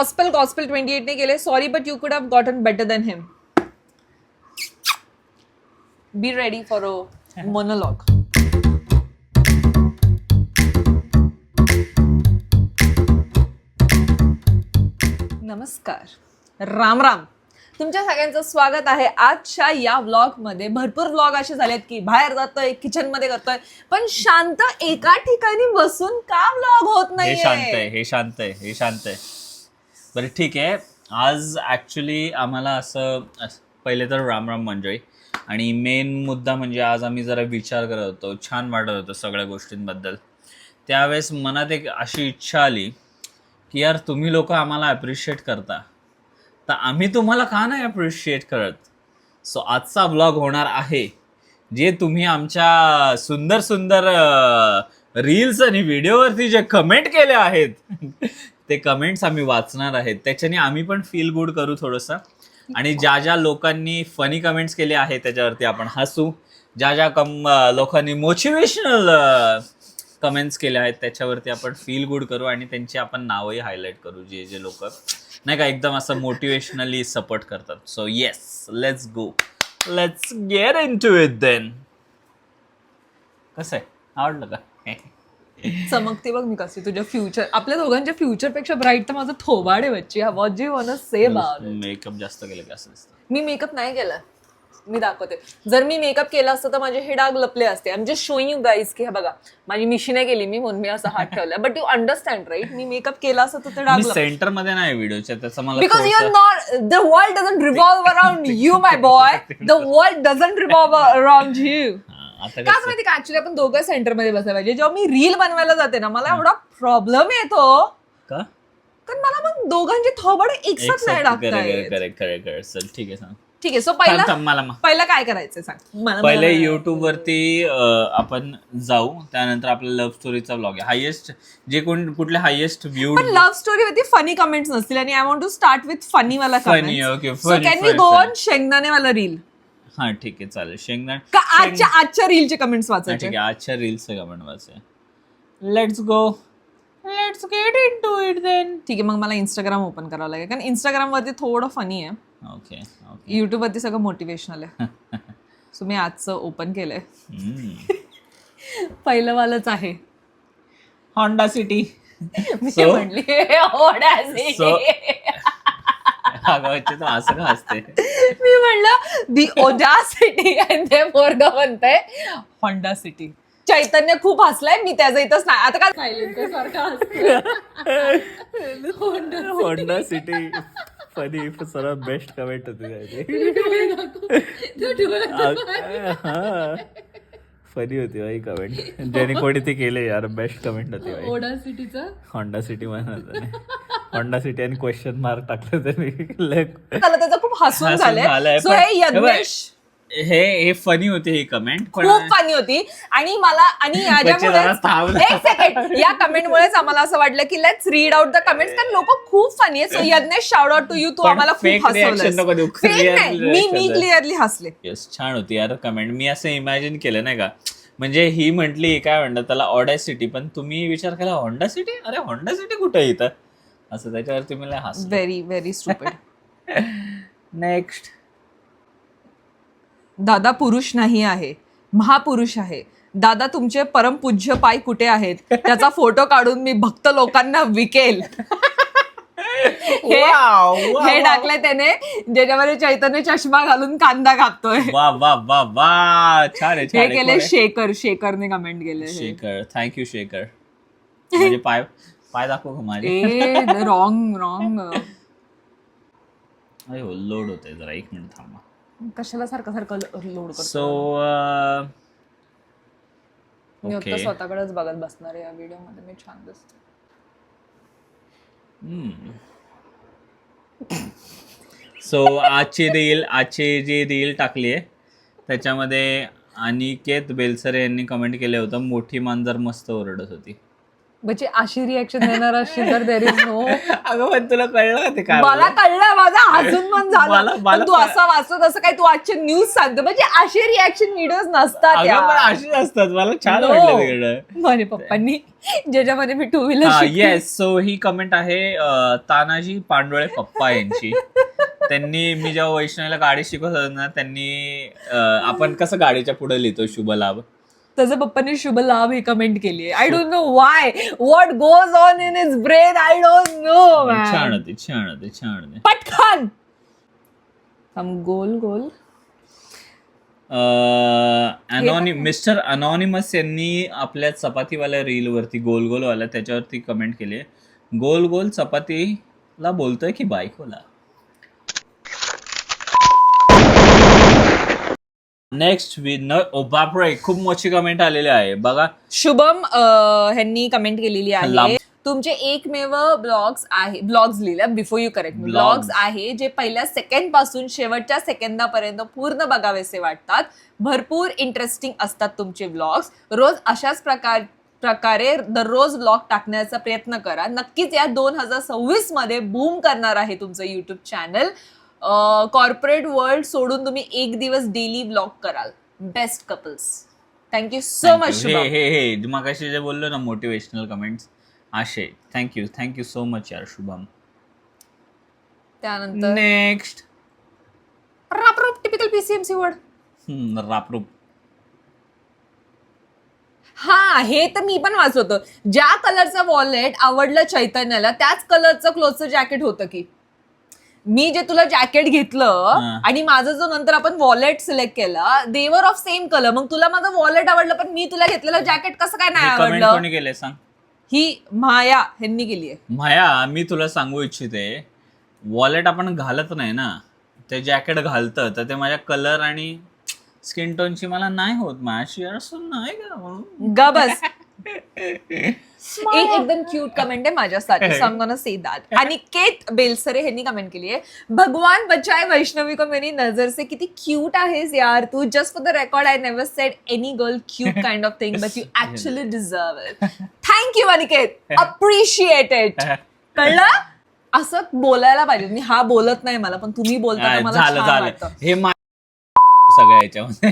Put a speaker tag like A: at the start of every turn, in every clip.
A: Gospel 28 ने केले. Sorry, but you could have gotten better than him. Be ready for a monologue. नमस्कार, राम राम. तुमच्या सगळ्यांचं स्वागत आहे आजच्या या व्लॉग मध्ये. भरपूर व्लॉग असे झालेत की बाहेर जातोय, किचन मध्ये करतोय, पण शांत एका ठिकाणी बसून का व्लॉग होत नाही.
B: हे शांत आहे. बरं ठीक आहे. आज ऍक्च्युली आम्हाला असं पहिले तर राम राम मंडळी, आणि मेन मुद्दा म्हणजे आज आम्ही जरा विचार करत होतो, छान वाटत होतं सगळ्या गोष्टींबद्दल. त्यावेळेस मनात एक अशी इच्छा आली की यार तुम्ही लोक आम्हाला ॲप्रिशिएट करता, तर आम्ही तुम्हाला का नाही ॲप्रिशिएट करत. सो आजचा ब्लॉग होणार आहे जे तुम्ही आमच्या सुंदर सुंदर रील्स आणि व्हिडिओवरती जे कमेंट केले आहेत ते कमेंट्स आम्ही वाचणार आहेत. त्याच्याने आम्ही पण फील गुड करू थोडंसं, आणि ज्या ज्या लोकांनी फनी कमेंट्स केले आहेत त्याच्यावरती आपण हसू. ज्या ज्या लोकांनी मोटिवेशनल कमेंट्स केले आहेत त्याच्यावरती आपण फील गुड करू, आणि त्यांची आपण नावही हायलाईट करू, जे जे लोक नाही का एकदम असं मोटिवेशनली सपोर्ट करतात. So yes, let's get into it then. कसं आहे, आवडलं का?
A: चमकते बघ मी कशी तुझ्या फ्युचर, आपल्या दोघांच्या फ्युचर पेक्षा ब्राईट तर माझं थोबाड आहे बच्ची. What do you want to say about it?
B: Makeup जास्त केलं की असं दिसतं.
A: मी मेकअप नाही केला, मी दाखवते. जर मी मेकअप केला असतं तर माझे हे डाग लपले असते. I am just showing you guys की हे बघा, माझी मिशी नाही केली मी म्हणून मी असं हात ठेवला. बट यू अंडरस्टँड राईट, मी मेकअप केला असतं तर ते डाग लपले.
B: सेंटर मध्ये नाही व्हिडिओच्या, त्याचं मला
A: because you are not, the world doesn't revolve around you my boy. The world doesn't revolve around you. का माहिती का, ऍक्च्युली आपण दोघं सेंटर मध्ये बसायला पाहिजे. जेव्हा मी रील बनवायला जाते ना, मला एवढा प्रॉब्लेम येतो
B: का,
A: कारण मला मग दोघांची थोबड एकसाथ नाही टाकता येत.
B: करेक्ट. ठीक आहे, सांग.
A: ठीक आहे. सो पहिला काय करायचं सांग मला.
B: पहिले युट्यूब वरती आपण जाऊ, त्यानंतर आपला लव्ह स्टोरीचा ब्लॉग आहे. हायेस्ट जे कुठले हायेस्ट व्ह्यू.
A: पण लव्ह स्टोरी वरती फनी कमेंट्स नसतील, आणि I want to start with funny वाला
B: funny. Okay,
A: so can we go on शेंगदाणे वाला रील?
B: हा ठीक आहे, चालेल. शेंगदाणे
A: का आजच्या रीलचे कमेंट्स वाचायचे?
B: ठीक आहे, आजच्या रील्सचे कमेंट वाचाय. Let's get into it then.
A: ठीक आहे, मग मला इंस्टाग्राम ओपन करावं लागेल, कारण इंस्टाग्राम वरती थोडं फनी आहे.
B: ओके.
A: युट्यूब वरती सगळं मोटिवेशनल आहे. सो मी आजचं ओपन केलंय. पहिलं वालच आहे
B: होंडा सिटी.
A: मी म्हणली
B: असं का असते?
A: मी म्हणलं दी ओडासिटी, आणि ते पोरग म्हणतंय होंडा सिटी. चैतन्य खूप हसलाय, मी त्याचं इथंच नाही. आता काय सायलेंट सारखं
B: होंडा सिटी फनी, सर्वात बेस्ट कमेंट होती. फनी होती भाई कमेंट, ज्याने कोणी ते केले यार, बेस्ट कमेंट होती भाई. होंडा सिटी म्हणत होंडा सिटी आणि क्वेश्चन मार्क टाकलं त्यांनी.
A: त्याचं खूप हसून झालंय. सो हे यज्ञेश,
B: हे फनी होती ही कमेंट,
A: खूप फनी होती. आणि मला आणि याच्यामुळे एक सेकंड, या कमेंटमुळेच आम्हाला असं वाटलं की let's read out the comments, कारण लोक खूप फनी आहेत. So Yagnesh, shout out to you, तू आम्हाला खूप हसवलं. मी क्लिअरली हसले.
B: येस, छान होती यार कमेंट. मी असं इमॅजिन केलं नाही का, म्हणजे ही म्हटली काय म्हणतात त्याला, ऑडॅसिटी, पण तुम्ही विचार केला होंडा सिटी, अरे होंडा सिटी कुठे इथं असं, त्याच्यावरती मला हस.
A: Very very stupid.
B: नेक्स्ट.
A: दादा पुरुष नाही आहे, महापुरुष आहे. दादा तुमचे परमपूज्य पाय कुठे आहेत, त्याचा फोटो काढून मी भक्त लोकांना विकेल. हे टाकलंय त्याने, ज्याच्यामध्ये चैतन्य चष्मा घालून कांदा कापतोय.
B: वा वा वा वा, छान आहे.
A: हे केले शेखरने कमेंट केले.
B: शेखर, थँक्यू शेखर. म्हणजे पाय दाखव का माझे?
A: रॉंग.
B: अरे हो, लोड होतंय जरा, एक मिनिट थांबा.
A: कशाला सारखं लोड करतो?
B: सो
A: मी आता स्वतःकडेच बघत बसणार आहे या व्हिडिओ मध्ये. मी छान दिसते.
B: सो आजचे जे रील टाकली आहे त्याच्यामध्ये अनिकेत बेलसरे यांनी कमेंट केलं होतं, मोठी मांजर मस्त ओरडत होती.
A: म्हणजे अशी रिॲक्शन देणार असशील तर देर इज नो.
B: अगं पण तुला कळलं का ते काय
A: मला
B: बोललं?
A: कळलं, माझा हसून मन झालं.
B: मला
A: पण तू असं वाचत असं काय तू आजचे न्यूज सांगतो, म्हणजे अशी रिॲक्शन व्हिडिओज नसतात
B: अगं
A: या.
B: पण अशीच असतात. मला छान
A: No.
B: वाटलं तिकडं.
A: माझ्या पप्पांनी ज्याच्यामध्ये मी टू व्हीलर
B: येस, सो ही कमेंट आहे तानाजी पांडोळे पप्पा यांची. त्यांनी मी जेव्हा वैष्णवीला गाडी शिकवत होतो ना, त्यांनी आपण कसं गाडीच्या पुढे लिहितो शुभ लाभ,
A: त्याच्या पप्पांनी शुभ लाभ ही कमेंट केली आहे. I don't no Y, what goes on in his brain, I don't no.
B: छान होते, छान होते, छान होते.
A: पटकन हम गोल गोल.
B: मिस्टर अनॉनिमस यांनी आपल्या चपातीवाल्या रील वरती गोल गोल वाला त्याच्यावरती कमेंट केली आहे, गोल गोल चपातीला बोलतोय की बायकोला. नेक्स्ट बापरे, खूप मोठी कमेंट आलेली आहे बघा.
A: शुभम ह्यांनी कमेंट केलेली आहे, तुमचे एकमेव ब्लॉग्स लिहिल्या बिफोर यू करेक्ट, ब्लॉग्स आहे जे पहिल्या सेकंड पासून शेवटच्या सेकंदापर्यंत पूर्ण बघावेसे वाटतात. भरपूर इंटरेस्टिंग असतात तुमचे ब्लॉग्स. रोज अशाच प्रकारे दररोज ब्लॉग टाकण्याचा प्रयत्न करा. नक्कीच या 2026 मध्ये बूम करणार आहे तुमचं युट्यूब चॅनल. कॉर्पोरेट वर्ल्ड सोडून तुम्ही एक दिवस डेली ब्लॉग कराल. Best couples. Thank you so much.
B: हे मगाशी जे बोललो ना मोटिवेशनल कमेंट्स असे. थँक्यू सो मच यार शुभम.
A: त्यानंतर
B: नेक्स्ट
A: रापरूप, टिपिकल पीसीएमसी वर्ड.
B: रापरूप.
A: हा, हे तर मी पण वाचवतो. ज्या कलरचं वॉलेट आवडलं चैतन्याला त्याच कलरचं क्लोथचं जॅकेट होतं की. मी जे तुला जॅकेट घेतलं आणि माझं जो नंतर आपण वॉलेट सिलेक्ट केला, देवर ऑफ सेम कलर. मग तुला माझं वॉलेट आवडलं पण मी तुला घेतलेलं जॅकेट कसं काय नाही आवडलं?
B: कोणी केलंय सांग?
A: ही माया ह्यांनी केली आहे.
B: माया, मी तुला सांगू इच्छिते, वॉलेट आपण घालत नाही ना, ते जॅकेट घालतं तर ते माझ्या कलर आणि स्किन टोनची मला नाही होत मॅच यार, असं नाही का
A: बस. एक एकदम क्यूट कमेंट आहे माझ्यासाठी, so I am gonna say that. आणि केत बेलसरे ह्यांनी कमेंट केली आहे, भगवान बचाए वैष्णवी को मेरी नजर से. किती क्यूट आहेस यार तू. Just for the record I never said any girl cute kind of thing, but you actually deserve it. Thank you Aniket, appreciate it. कळलं? असं बोलायला पाहिजे. मी हा बोलत नाही मला, पण तुम्ही बोलता तर मला छान वाटतं.
B: हे सगळ्या याच्यामध्ये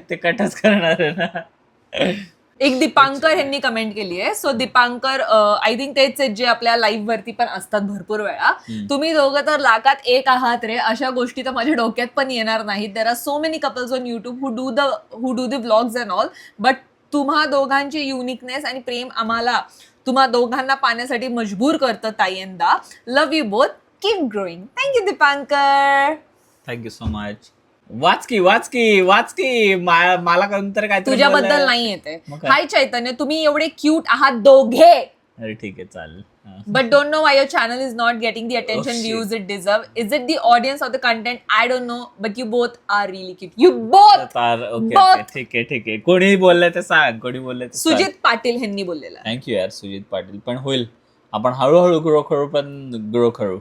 B: ते कटच करणार आहे ना.
A: एक दीपांकर यांनी कमेंट केली आहे. सो दीपांकर आय थिंक तेच आहेत जे आपल्या लाईव्ह वरती पण असतात भरपूर वेळा. तुम्ही दोघं तर लाखात एक आहात रे. अशा गोष्टी तर माझ्या डोक्यात पण येणार नाहीत. There are so many couples on YouTube who do the vlogs and all, but तुम्हा दोघांची युनिकनेस आणि प्रेम आम्हाला तुम्हा दोघांना पाहण्यासाठी मजबूर करतं ताईंदा. Love you both, keep growing. Thank you Dipankar.
B: Thank you so much. वाच की मला कोणतरी काय
A: तुझ्याबद्दल नाही येते. हाय चैतन्य, तुम्ही एवढे क्यूट आहात दोघे.
B: अरे ठीक आहे, चालेल.
A: But don't know why your channel is not getting the attention views it deserve. Is it the audience or the content? I don't know, but you both are really cute. You both.
B: Okay, ठीक आहे. कोणी बोललंय ते सांग, कोणी बोललंय ते.
A: सुजित पाटील ह्यांनी बोललेलं.
B: थँक्यू यार सुजित पाटील. पण होईल, आपण हळूहळू ग्रो करू.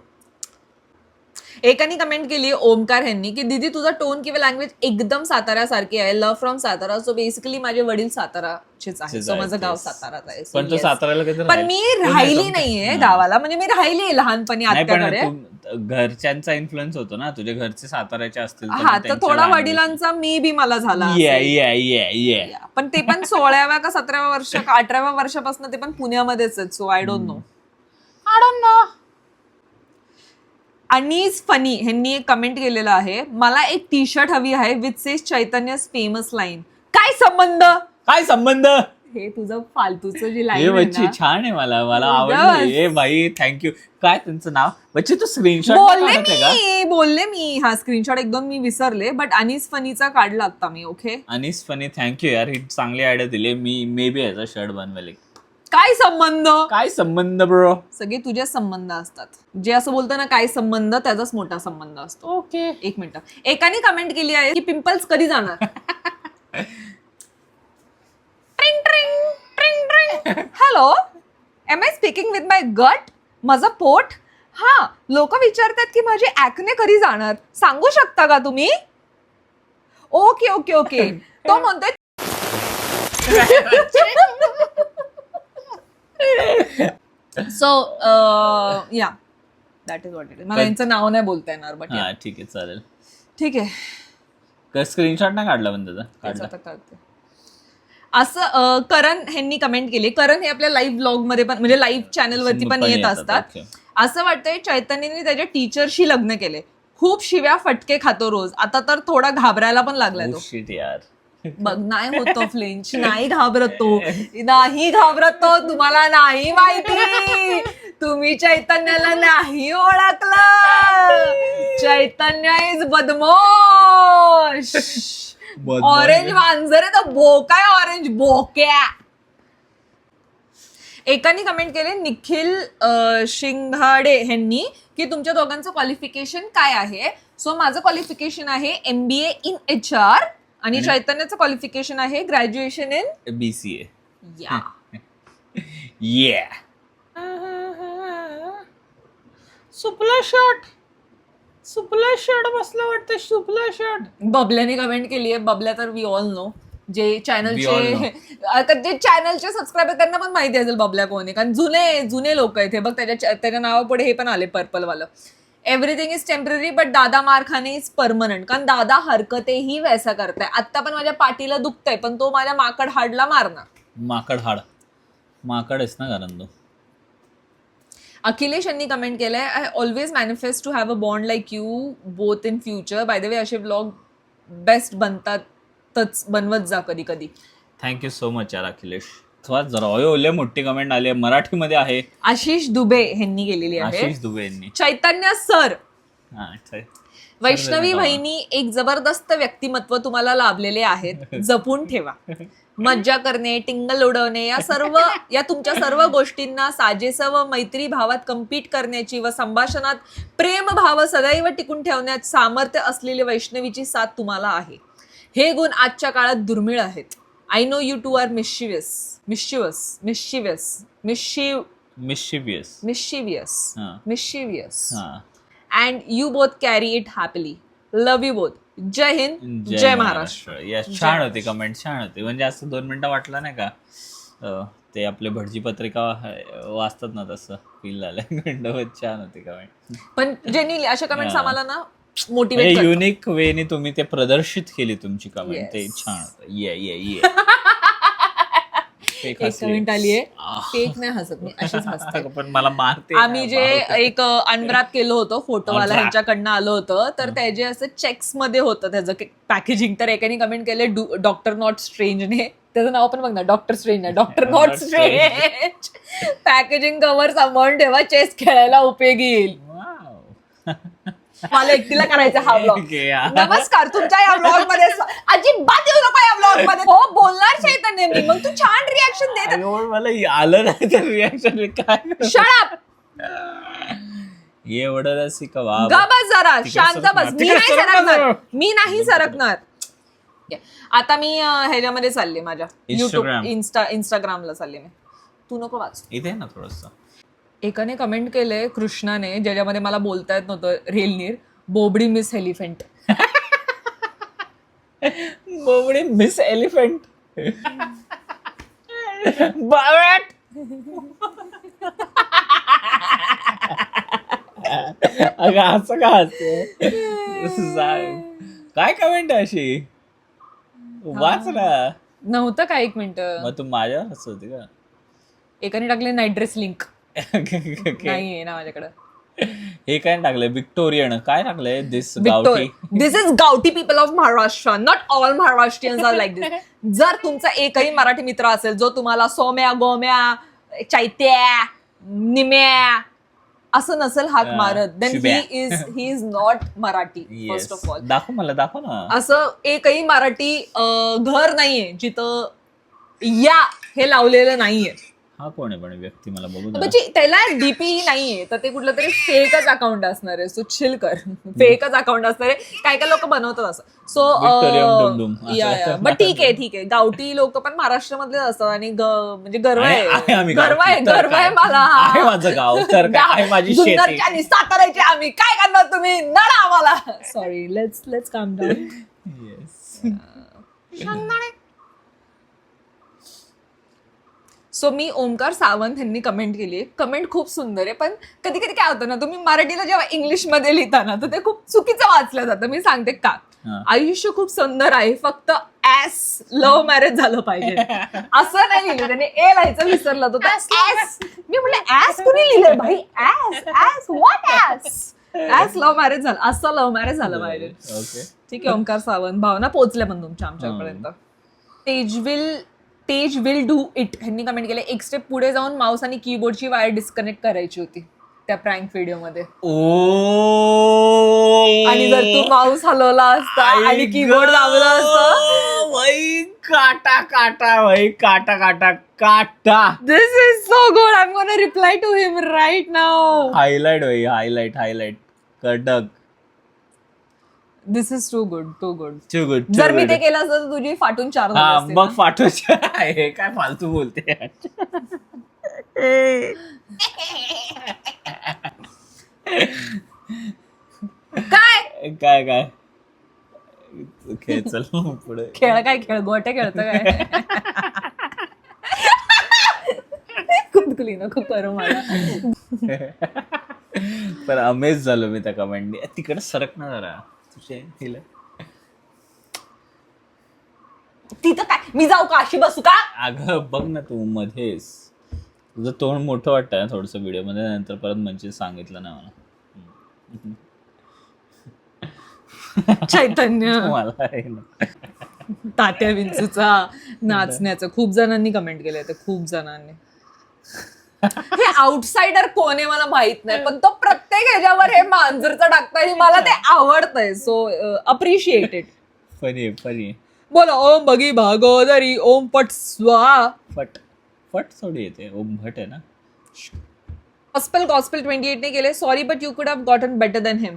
A: एकाने कमेंट केली ओमकार ह्यांनी की दीदी तुझा टोन किंवा लँग्वेज एकदम साताऱ्यासारखी आहे. Love from Satara. So basically माझे वडील साताराचेच आहेत. सो माझं गाव साताराच आहे.
B: पण तो साताऱ्याला
A: पण मी राहिली नाहीये गावाला. म्हणजे मी राहिली लहानपणी आत्याकडे.
B: घरच्यांचा इन्फ्लुएन्स होतो ना, तुझे घरचे साताऱ्याचे असतील.
A: हा, तर थोडा वडिलांचा मी बी मला झाला. पण ते पण 16व्या का 17व्या वर्ष 18व्या वर्षापासून ते पण पुण्यामध्येच आहेत. So I don't know. Anees funny ह्यांनी एक कमेंट केलेलं आहे, मला एक टी शर्ट हवी आहे विथ सेज चैतन्यस फेमस लाईन. काय संबंध? हे तुझं फालतूचं जी लाईन आहे ना,
B: छान आहे. मला आवडली भाई. थँक्यू. काय त्यांचं नाव? बच्चे तू स्क्रीनशॉट
A: बोलले मी. हा, स्क्रीनशॉट एक दोन मी विसरले, बट अनीस फनीचा काढला आता मी. ओके,
B: अनीस फनी, थँक्यू यार. ही चांगली आयडिया दिली. मी मे बी याचा शर्ट बनवेल.
A: काय
B: संबंध ब्रो?
A: सगळे तुझे संबंध असतात. जे असं बोलतं ना काय संबंध, त्याचाच मोठा संबंध असतो.
B: ओके,
A: एक मिनिट. एकाने कमेंट केली आहे की पिंपल्स कधी जाणार. Hello, am I speaking with my gut? माझं पोट. हा, लोक विचारतात की माझे ऍक्ने कधी जाणार, सांगू शकता का तुम्ही? ओके. तो म्हणतोय सो या that is what it is. मला यांचं नाव नाही बोलता येणार बट
B: हा ठीक आहे चालेल.
A: ठीक आहे.
B: स्क्रीनशॉट नाही काढला पण त्याचा
A: तेच
B: काढला.
A: आता कळते. असं करण ह्यांनी कमेंट केली. करण हे आपल्या लाईव्ह ब्लॉग मध्ये पण म्हणजे लाईव्ह चॅनल वरती पण येत असतात.
B: okay.
A: असं वाटतंय चैतन्यने त्याच्या टीचरशी लग्न केले. खूप शिव्या फटके खातो रोज. आता तर थोडा घाबरायला पण लागलाय तो.
B: Oh shit यार.
A: बघ नाही होतो फ्लिंच, नाही घाबरतो, नाही घाबरतो. तुम्हाला नाही माहिती, तुम्ही चैतन्याला नाही ओळखलं. चैतन्य इज बदमाश. ऑरेंज मांजर आहे तर बोका आहे, ऑरेंज बोक्या. एकाने कमेंट केले निखिल शिंगाडे ह्यांनी की तुमच्या दोघांचं क्वालिफिकेशन काय आहे. सो माझं क्वालिफिकेशन आहे MBA इन HR आणि चैतन्याचं क्वालिफिकेशन आहे ग्रॅज्युएशन इन
B: BCA.
A: या.
B: Yeah. सुपला शॉट बसला वाटतं. सुपला शॉट
A: बबल्याने कमेंट केली आहे. बबल्या तर वी ऑल नो, जे
B: We all
A: चॅनलचे आता जे चॅनलचे सबस्क्रायबर त्यांना पण माहिती असेल बबल्या कोण आहे, कारण जुने लोक आहेत हे. बघ त्याच्या नावापुढे हे पण आले पर्पल वालं. एव्हरीथिंग इज टेम्पररी बट दादा मार खाणे इज परमनंट. कारण दादा हरकतेही वैसा करताय. आत्ता पण माझ्या पाठीला दुखतंय पण तो माझ्या माकड हाडला मारणार.
B: माकडच ना कारण तो.
A: अखिलेश यांनी कमेंट केलंय I always manifest to have a bond like you both in future. By the way असे ब्लॉग बेस्ट बनतातच, बनवत जा कधी कधी.
B: थँक्यू सो मच यार अखिलेश. जरा ओले मोठी कमेंट आली आहे, मराठीमध्ये आहे.
A: आशिष दुबे यांनी केलेली आहे.
B: आशिष दुबे यांनी.
A: चैतन्य सर,
B: हा,
A: वैष्णवी बहिणी एक जबरदस्त व्यक्तिमत्व तुम्हाला लाभलेले आहेत, जपून ठेवा. मज्जा करणे, टिंगल उडवणे या तुमच्या सर्व गोष्टींना साजेस व मैत्री भावात कम्पीट करण्याची व संभाषणात प्रेम भाव सदैव टिकून ठेवण्यात सामर्थ्य असलेली वैष्णवीची साथ तुम्हाला आहे. हे गुण आजच्या काळात दुर्मिळ आहेत. I know you two are mischievous and you both carry it happily. Love you both. जय हिंद, जय महाराष्ट्र.
B: छान होती कमेंट, छान होती. म्हणजे असं 2 मिनिटं वाटलं नाही का ते आपले भटजी पत्रिका वाचतात ना तसं फील झालं. छान होती कमेंट.
A: पण जेन्युइनली अशा कमेंट्स आम्हाला ना मोटिवेट
B: युनिक वेने तुम्ही ते प्रदर्शित केली तुमची कमेंट. ते छान होतं.
A: एक कमेंट आली आहे. फेक नाही हसत मी, अशीच हसते.
B: पण मला मारते.
A: आम्ही जे एक अनरॅप केलं होतं फोटोवाला ह्यांच्याकडनं आलं होतं तर त्याचे असं चेक्स मध्ये होतं त्याचं पॅकेजिंग. तर एकाने कमेंट केले डॉक्टर नॉट स्ट्रेंजने. त्याचं नाव पण बघ ना, डॉक्टर स्ट्रेंज नाही, doctor not strange. Packaging cover सांभाळून ठेवा, चेस खेळायला उपयोगी येईल. मला एकटीला करायचा हा ब्लॉग. नमस्कार, तुमच्या या ब्लॉग मध्ये अजिबात येऊ नका या ब्लॉग मध्ये. हो बोलणार चैतन्य मी, मग तू छान रिॲक्शन देत.
B: मला आलं नाही तर रिॲक्शन काय.
A: Shut up.
B: एवढं शिकवा.
A: गा बस जरा, शांत बस. मी नाही सरकणार. आता मी ह्याच्यामध्ये चालले, माझ्या युट्यूब इंस्टाग्रामला चालले मी. तू नको वाच.
B: इथे ना थोडस.
A: एकाने कमेंट केलंय कृष्णाने, ज्याच्यामध्ये मला बोलता येत नव्हतं रेलनीर. बोबडी मिस एलिफंट.
B: बोबडी मिस एलिफंट. बावट. अगं असं का असते. काय कमेंट अशी वाच ना.
A: नव्हतं का, 1 मिनिट.
B: मग तू माझ्यावर हसत होती का.
A: एकाने टाकले नाईट ड्रेस लिंक. नाहीये ना माझ्याकडे.
B: हे काय टाकलंय विक्टोरियन. काय टाकलंय दिस गावठी.
A: दिस इज गावठी people of Maharashtra. Not all Maharashtrians are like this. जर तुमचा एकही मराठी मित्र असेल जो तुम्हाला सोम्या गोम्या चैत्या निम्या असं नसेल हाक मारत, then he is not Marathi. First of all
B: दाखव ना.
A: असं एकही मराठी घर नाहीये जिथं या हे लावलेलं नाहीये.
B: हा कोण आहे पण व्यक्ती, मला बघू दे.
A: म्हणजे त्याला डीपी नाहीये तर ते कुठलं तरी फेकच अकाउंट असणार आहे. सो चिल कर. फेकच अकाउंट असणार आहे. काय काय लोक बनवतात असं. सो बट ठीक आहे. गावठी लोक पण महाराष्ट्रामधले असतात आणि म्हणजे गर्व आहे मला.
B: माझं गाव तर काय, माझी शेती.
A: साताऱ्याचे आम्ही काय करणार, तुम्ही नडा आम्हाला. सॉरी, लेट्स काम डाऊन. सो मी ओमकार सावंत यांनी कमेंट केली आहे. कमेंट खूप सुंदर आहे, पण कधी कधी काय होतं ना, तुम्ही मराठीला जेव्हा इंग्लिशमध्ये लिहिता ना, तर ते खूप चुकीचं वाचलं जातं. मी सांगते का. आयुष्य खूप सुंदर आहे, फक्त ऍस लव्ह मॅरेज झालं पाहिजे असं नाही लिहिलं त्याने. ए लिहायचं विसरलं होतं. ऍस मी म्हटलं ऍस कुणी लिहिलंय भाई. S S what S S love marriage झालं, असं लव्ह मॅरेज झालं पाहिजे. ठीक आहे ओमकार सावंत, भावना पोहोचल्या पण तुमच्या आमच्यापर्यंत. तेज विल डू इट ह्यांनी कमेंट केले. एक स्टेप पुढे जाऊन माऊस आणि कीबोर्डची वायर डिस्कनेक्ट करायची होती त्या प्रँक व्हिडिओमध्ये. आणि जर तू माऊस हलवला असता आणि कीबोर्ड दाबला असता.
B: भाई काटा काटा भाई काटा काटा काटा.
A: This is so good. I am gonna reply to him right now.
B: Highlight भाई हायलाइट कडक.
A: This is too good too good.
B: Too good.
A: जर मी ते केलं असतं तर तुझी फाटून 4 झाली असती
B: मग
A: ना.
B: फाटूच्या हे काय फालतू बोलते.
A: काय
B: काय काय खेळ चल पुढे.
A: खेळ काय खेळ गोट्या खेळतं काय. कुतकुली नको करू मला.
B: पण अमेज झालो मी त्या कमेंटने. तिकडे सरक ना जरा तुझे हिला.
A: तिथं काय मी जाऊ का अशी बसू का.
B: अगं बघ ना तू मध्येच तुझं तोंड मोठं वाटतं ना थोडस व्हिडिओ मध्ये, नंतर परत म्हणजे सांगितलं ना मला.
A: चैतन्य
B: मला आहे ना.
A: तात्या विंचूचा नाचण्याचं खूप जणांनी कमेंट केलंय. ते खूप जणांनी. हे आउटसाइडर कोण आहे मला माहित नाही, पण तो प्रत्येक ह्याच्यावर हे मांजरचं टाकतोय आणि मला ते आवडतंय. So appreciated.
B: फनी
A: बोला ओम भगी भागोदरी ओम पट स्वा.
B: फट थोडी येते. ओम भट आहे ना.
A: गॉस्पेल 28 ने केले. सॉरी बट यू कुड have gotten better than him.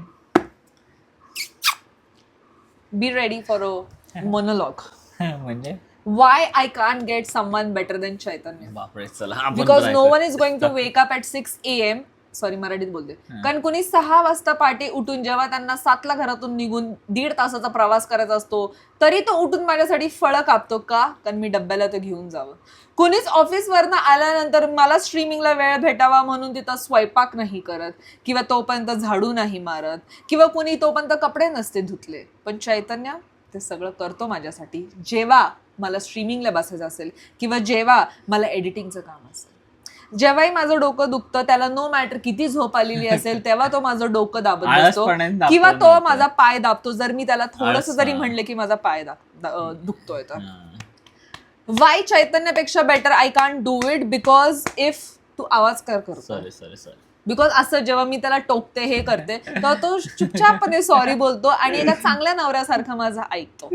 A: Be ready for a monologue.
B: म्हणजे
A: Why I can't get someone better than Chaitanya?
B: बापरे चला आपण
A: Because
B: try
A: no
B: करू.
A: one is going to wake up at 6 AM. Sorry मराठीत बोलते. कारण कुणी 6 वाजता पहाटे उठून जेव्हा त्यांना 7ला घरातून निघून 1.5 तासाचा प्रवास करायचा असतो, तरी तो उठून माझ्यासाठी फळं कापतो का. कारण मी डब्याला ते घेऊन जावं. कुणीच ऑफिसवरनं आल्यानंतर मला स्ट्रीमिंगला वेळ भेटावा म्हणून तिथं स्वयंपाक नाही करत, किंवा तोपर्यंत झाडू नाही मारत, किंवा कुणी तोपर्यंत कपडे नसते धुतले. पण चैतन्य ते सगळं करतो माझ्यासाठी जेव्हा मला स्ट्रीमिंगला बसायचं असेल, किंवा जेव्हा मला एडिटिंगचं काम असेल. जेव्हाही माझं डोकं दुखतं त्याला नो मॅटर किती झोप आलेली असेल तेव्हा तो माझं डोकं दाबत बसतो, किंवा तो माझा पाय दाबतो जर मी त्याला थोडंसं जरी म्हणले की माझा पाय दुखतोय तर. वाय चैतन्यापेक्षा better I can't do it because if तू आवाज करतो.
B: सॉरी
A: बिकॉज असं जेव्हा मी त्याला टोकते हे करते तेव्हा तो चुपचापपणे सॉरी बोलतो आणि एका चांगल्या नवऱ्यासारखं माझं ऐकतो.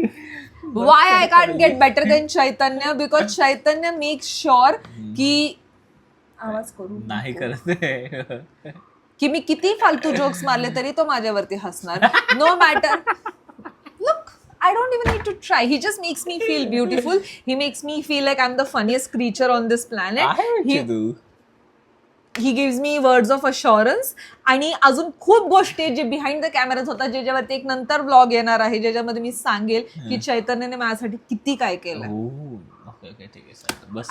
A: Y I can't get better than Chaitanya because Chaitanya make sure की आवाज करू
B: नाही करत
A: की मी किती फालतू जोक्स मारले तरी तो माझ्यावरती हसणार. No matter. Look I don't even need to try. He just makes me feel beautiful. He makes me feel like I'm the funniest creature on this planet. He gives me words of assurance. आणि अजून खूप गोष्टी जे behind the cameras होतात ज्याच्यावरती एक नंतर vlog येणार आहे ज्याच्यामध्ये मी सांगेल की चैतन्यने माझ्यासाठी किती काय केलं.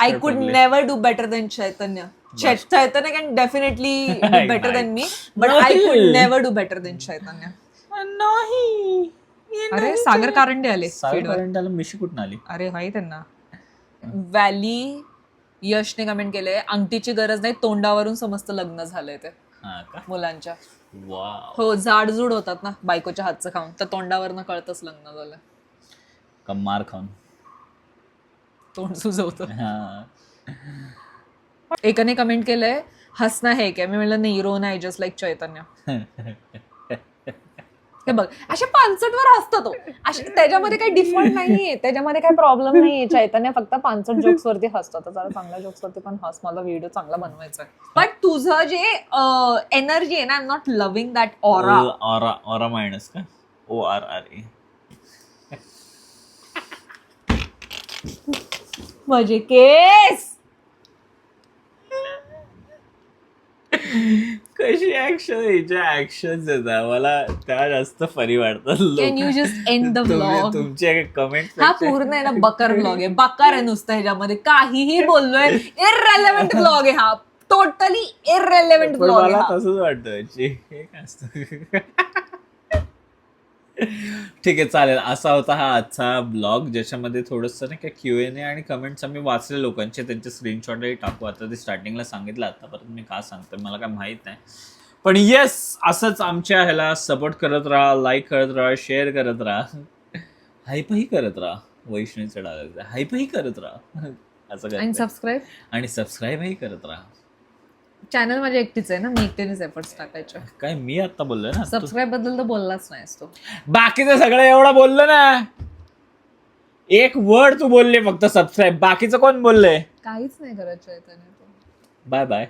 A: I could never do better than Chaitanya. Chaitanya can definitely do better than me, but I could never do better than Chaitanya.
B: नाही.
A: अरे सागर कारंडे आले.
B: सागर मिशी कुठून आली.
A: अरे हाय त्यांना. व्हॅली यशने कमेंट केलंय अंगठीची गरज नाही तोंडावरून समजतं लग्न झालंय ते मुलांच्या. हो जाडजूड होतात ना बायकोच्या हातचं खाऊन तर तोंडावरनं कळतच लग्न झालं.
B: कमार खाऊन
A: तोंड सुजवतं. एकाने कमेंट केलंय हसणं हे काय. मी म्हणलं नाही रोना आहे जस्ट लाईक चैतन्य. हे बघ अशा 65वर हसतो तो. त्याच्यामध्ये काही डिफॉल्ट नाहीये, त्याच्यामध्ये काही प्रॉब्लेम नाहीये. चैतन्य फक्त 65 जोक्स वरती हसतो. तर जरा चांगल्या जोक्स वरती पण हस. मला व्हिडिओ चांगला बनवायचा आहे. बट तुझं जे एनर्जी आहे ना I am not loving that aura.
B: Aura minus का ORRA.
A: माझे केस
B: कशी ऍक्शन हिच्या ऍक्शन येतात मला त्या जास्त फनी वाटतात.
A: Can you just end the vlog?
B: तुमचे कमेंट
A: हा पूर्ण आहे ना बकर व्लॉग आहे, बकर आहे नुसतं ह्याच्यामध्ये काहीही बोललोय. इररेलेव्हंट व्लॉग आहे हा, टोटली इररेलेव्हंट व्लॉग आहे
B: मला
A: हा.
B: तसंच वाटतं. हे काय असतं. ठीक आहे चालेल. असा होता हा आजचा ब्लॉग ज्याच्यामध्ये थोडंसं नाही का Q&A आणि कमेंट्स आम्ही वाचले लोकांचे, त्यांचे स्क्रीनशॉटही टाकू. आता ते स्टार्टिंगला सांगितलं, आतापर्यंत मी का सांगतोय मला काय माहित नाही. पण येस, असंच आमच्या ह्याला सपोर्ट करत राहा, लाईक करत राहा, शेअर करत राहा, हाईपही करत राहा. वैष्णवीचं डायलॉग, हाईपही करत राहा असं
A: आणि
B: करत आणि सबस्क्राईबही करत राहा.
A: चॅनल माझ्या एकटीच आहे ना, मी एकटीनेच एफर्ट्स टाकायचे.
B: काय मी आता बोललोय ना,
A: सबस्क्राईब बद्दल तर बोललाच नाहीस तो.
B: बाकीचं सगळं एवढं बोललं ना, एक वर्ड तू बोलले फक्त सबस्क्राईब, बाकीचं कोण बोलले?
A: काहीच नाही करायचं आहे त्याने.
B: Bye bye.